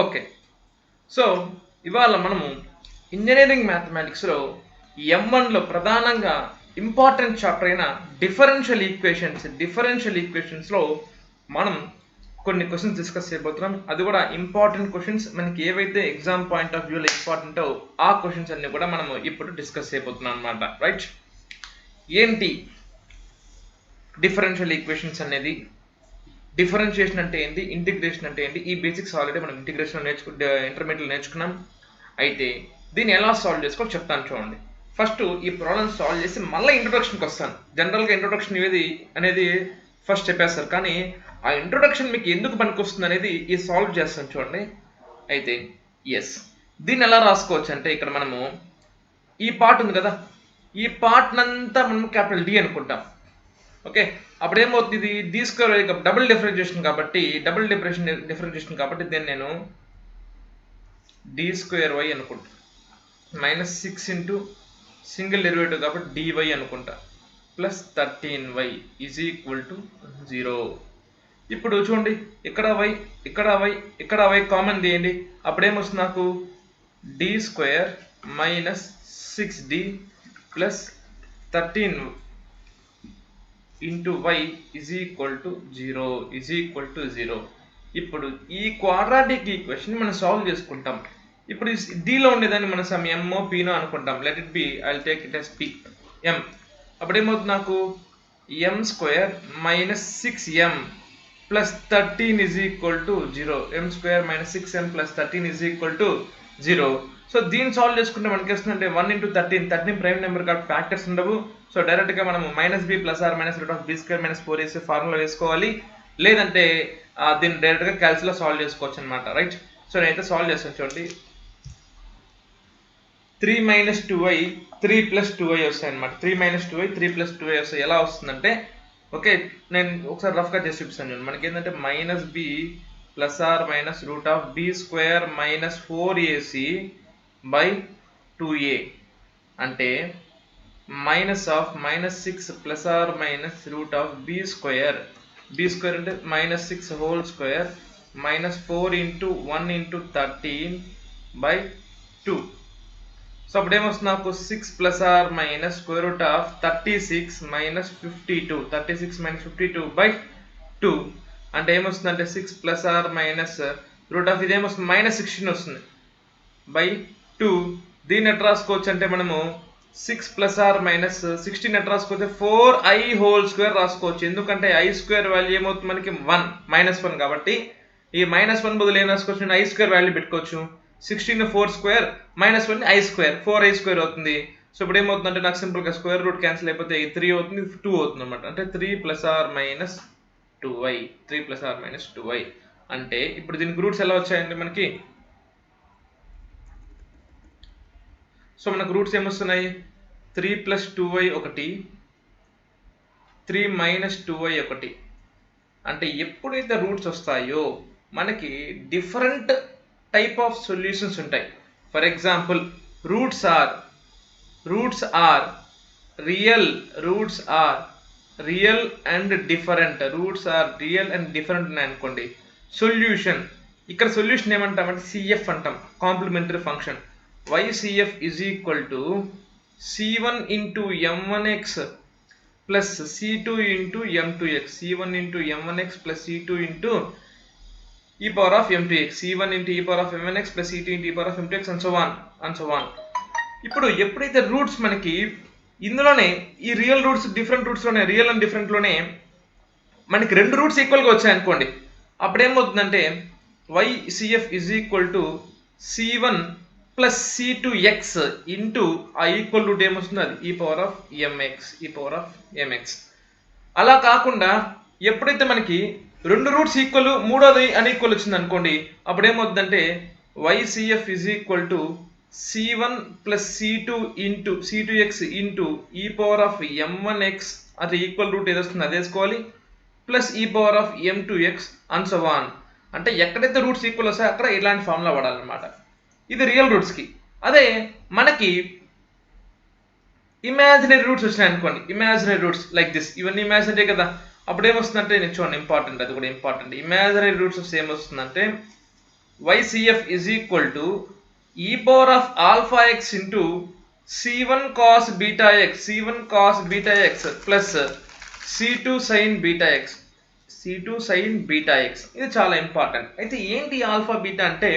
Okay, so ఇవాళ మనము engineering మ్యాథమెటిక్స్లో M1లో ప్రధానంగా ఇంపార్టెంట్ చాప్టర్ అయిన డిఫరెన్షియల్ ఈక్వేషన్స్లో మనం కొన్ని క్వశ్చన్స్ డిస్కస్ చేయబోతున్నాం. అది కూడా ఇంపార్టెంట్ క్వశ్చన్స్, మనకి ఏవైతే ఎగ్జామ్ పాయింట్ ఆఫ్ వ్యూలో ఇంపార్టెంటో ఆ క్వశ్చన్స్ అన్ని కూడా మనము ఇప్పుడు డిస్కస్ చేయబోతున్నాం అనమాట. రైట్, ఏంటి డిఫరెన్షియల్ ఈక్వేషన్స్ అనేది, డిఫరెన్షియేషన్ అంటే ఏంటి, ఇంటిగ్రేషన్ అంటే ఏంటి, ఈ బేసిక్స్ ఆల్రెడీ మనం ఇంటర్మీడియట్లో నేర్చుకున్నాం. అయితే దీన్ని ఎలా సాల్వ్ చేసుకోవాలో చెప్తాను చూడండి. ఫస్ట్ ఈ ప్రాబ్లమ్ సాల్వ్ చేసి మళ్ళీ ఇంట్రొడక్షన్కి వస్తాను. జనరల్గా ఇంట్రొడక్షన్ అనేది ఫస్ట్ చెప్పేస్తారు, కానీ ఆ ఇంట్రొడక్షన్ మీకు ఎందుకు పనికొస్తుంది అనేది ఈ సాల్వ్ చేస్తాను చూడండి. అయితే దీన్ని ఎలా రాసుకోవచ్చు అంటే, ఇక్కడ మనము ఈ పార్ట్ ఉంది కదా, ఈ పార్ట్నంతా మనం క్యాపిటల్ డి అనుకుంటాం. ఓకే, అప్పుడు ఏమవుతుంది, ఇది డి స్క్వేర్ డబుల్ డిఫరెన్షియేషన్ కాబట్టి దీన్ని నేను డి స్క్వేర్ వై అనుకుంటా, -6 ఇంటూ సింగిల్ డెరివేటివ్ కాబట్టి dy అనుకుంటా, plus 13y is equal to 0. ఇప్పుడు చూడండి, ఇక్కడ y కామన్ తీయండి. అప్పుడేమొస్తుంది నాకు, D square -6d plus 13 into y is equal to 0. ఇప్పుడు ఈ క్వాడ్రాటిక్ ఈక్వేషన్ మనం సాల్వ్ చేసుకుంటాం. ఇప్పుడు డీలో ఉండేదాన్ని మనం సమ్ ఎంఓ పీనో అనుకుంటాం. Let it be, I will take it as p m. అప్పుడు ఏమవుతుంది నాకు, m square -6m plus 13 is equal to 0. m square -6m plus 13 is equal to 0. So దీన్ని సాల్వ్ చేసుకుంటే మనకి వస్తుందంటే 1 ఇంటూ 13 ప్రైమ్ నెంబర్ కాబట్టి ఫ్యాక్టర్స్ ఉండవు. సో డైరెక్ట్గా మనము -b plus or minus root of b square -4 ac formula వేసుకోవాలి. లేదంటే దీన్ని డైరెక్ట్గా క్యాల్సిలో సాల్వ్ చేసుకోవచ్చు అనమాట. రైట్, సో నేనైతే సాల్వ్ చేస్తాను చూడండి. 3 - 2y 3 + 2y వస్తాయి అనమాట. 3 - 2y 3 + 2y వస్తాయి. ఎలా వస్తుందంటే, ఓకే నేను ఒకసారి రఫ్గా చేసి చూపిస్తాను. మనకి ఏంటంటే -b plus or minus root of b square -4ac by 2a అంటే -6 plus or minus root of b square అంటే -6 whole square -4 into 1 into 13 by 2. So అప్పుడు ఏమొస్తుంది నాకు, 6 plus or minus square root of 36 - 52 by 2 అంటే ఏమొస్తుంది అంటే 6 plus or minus root of ఇదేమొస్తుంది -16 వస్తుంది బై 2. దీన్ని ఎట్లా రాసుకోవచ్చు అంటే మనము 6 ప్లస్ ఆర్ మైనస్ 16 ఎట్లా రాసుకోవచ్చు, 4i హోల్ స్క్వేర్ రాసుకోవచ్చు. ఎందుకంటే i స్క్వేర్ వాల్యూ ఏమవుతుంది మనకి 1 కాబట్టి ఈ -1 బదులు ఏం రాసుకోవచ్చు, నేను i స్క్వేర్ వాల్యూ పెట్టుకోవచ్చు. 16 4 square -1 i square 4i square అవుతుంది. సో ఇప్పుడు ఏమవుతుందంటే నాకు సింపుల్గా స్క్వేర్ రూట్ క్యాన్సిల్ అయిపోతే 3 అవుతుంది, 2 అవుతుంది అనమాట. అంటే 3 + r - 2y అంటే ఇప్పుడు దీనికి రూట్స్ ఎలా వచ్చాయండి మనకి. సో మనకు రూట్స్ ఏమొస్తున్నాయి, 3 + 2y ఒకటి, 3 - 2y ఒకటి. అంటే ఎప్పుడైతే రూట్స్ వస్తాయో మనకి డిఫరెంట్ టైప్ ఆఫ్ సొల్యూషన్స్ ఉంటాయి. For example roots are real and different ఉన్నాయి అనుకోండి. సొల్యూషన్, ఇక్కడ సొల్యూషన్ ఏమంటామంటే CF అంటాం, complementary function. YCF is equal to C1 into M1x plus C2 into M2x, C1 into M1x plus C2 into e power of m2x, C1 into e power of m1x plus C2 into e power of m2x and so on. ఇప్పుడు ఎప్పుడైతే roots మనకి ఇందులోనే ఈ real roots different రూట్స్లోనే, real and డిఫరెంట్లోనే మనకి రెండు roots ఈక్వల్గా వచ్చాయనుకోండి, అప్పుడు ఏమవుతుందంటే YCF is equal to C1 plus C2x into ఆ ఈక్వల్ రూట్ ఏమొస్తుంది, అది e power of mx. అలా కాకుండా ఎప్పుడైతే మనకి రెండు రూట్స్ ఈక్వల్, మూడోది అన్ఈక్వల్ వచ్చింది అనుకోండి, అప్పుడు ఏమవుతుందంటే YCF is equal to C1 plus C2x into e power of m1x, అది ఈక్వల్ రూట్ ఏది వస్తుంది అది వేసుకోవాలి, plus e power of m2x and so on. అంటే ఎక్కడైతే రూట్స్ ఈక్వల్ వస్తాయో అక్కడ ఇలాంటి ఫార్ములా వాడాలన్నమాట. ఇది రియల్ రూట్స్కి. అదే మనకి ఇమాజినరీ రూట్స్ వచ్చినాయి అనుకోండి, ఇమాజినరీ రూట్స్ లైక్ దిస్, ఇవన్నీ ఇమాజినరీ కదా, అప్పుడు ఏమొస్తుందంటే నేను చూడండి ఇంపార్టెంట్, అది కూడా ఇంపార్టెంట్. ఇమాజినరీ రూట్స్ వస్తే ఏమొస్తుందంటే YCF is equal to e power of alpha x into c1 cos beta x plus c2 sin beta x. ఇది చాలా ఇంపార్టెంట్. అయితే ఏంటి ఆల్ఫా బీటా అంటే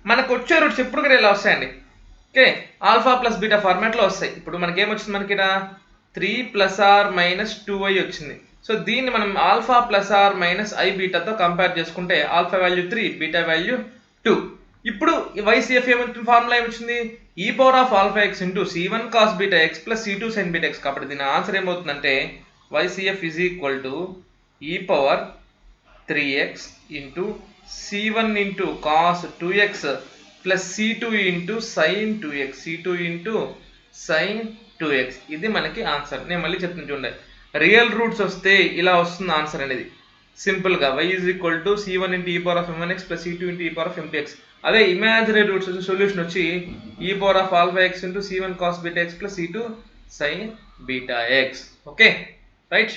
మనకు వచ్చే రూట్స్ ఎప్పుడు కూడా ఇలా వస్తాయండి. ఓకే, ఆల్ఫా ప్లస్ బీటా ఫార్మాట్లో వస్తాయి. ఇప్పుడు మనకేమొచ్చింది, మనకి 3 + r - 2i వచ్చింది. సో దీన్ని మనం alpha plus or minus i బీటాతో కంపేర్ చేసుకుంటే ఆల్ఫా వాల్యూ 3, బీటా వాల్యూ 2. ఇప్పుడు వైసీఎఫ్ ఏమవుతుంది, ఫార్ములా ఏమొచ్చింది, e power of alpha x into c1 cos beta x plus c2 sin beta x. కాబట్టి దీని ఆన్సర్ ఏమవుతుందంటే YCF is equal to e power 3x into c1 into cos 2x plus c2 into sin 2x. ఇది మనకి answer. నేను మళ్ళీ చెప్తాను చూడండి, real roots వస్తే ఇలా వస్తుంది ఆన్సర్ అనేది సింపుల్గా. y is equal to c1 into e power of m1x plus c2 into e power of m2x. అదే ఇమాజినరీ రూట్స్ వచ్చి సొల్యూషన్ వచ్చి e power of alpha x into c1 cos beta x plus c2 sin beta x. Okay, right.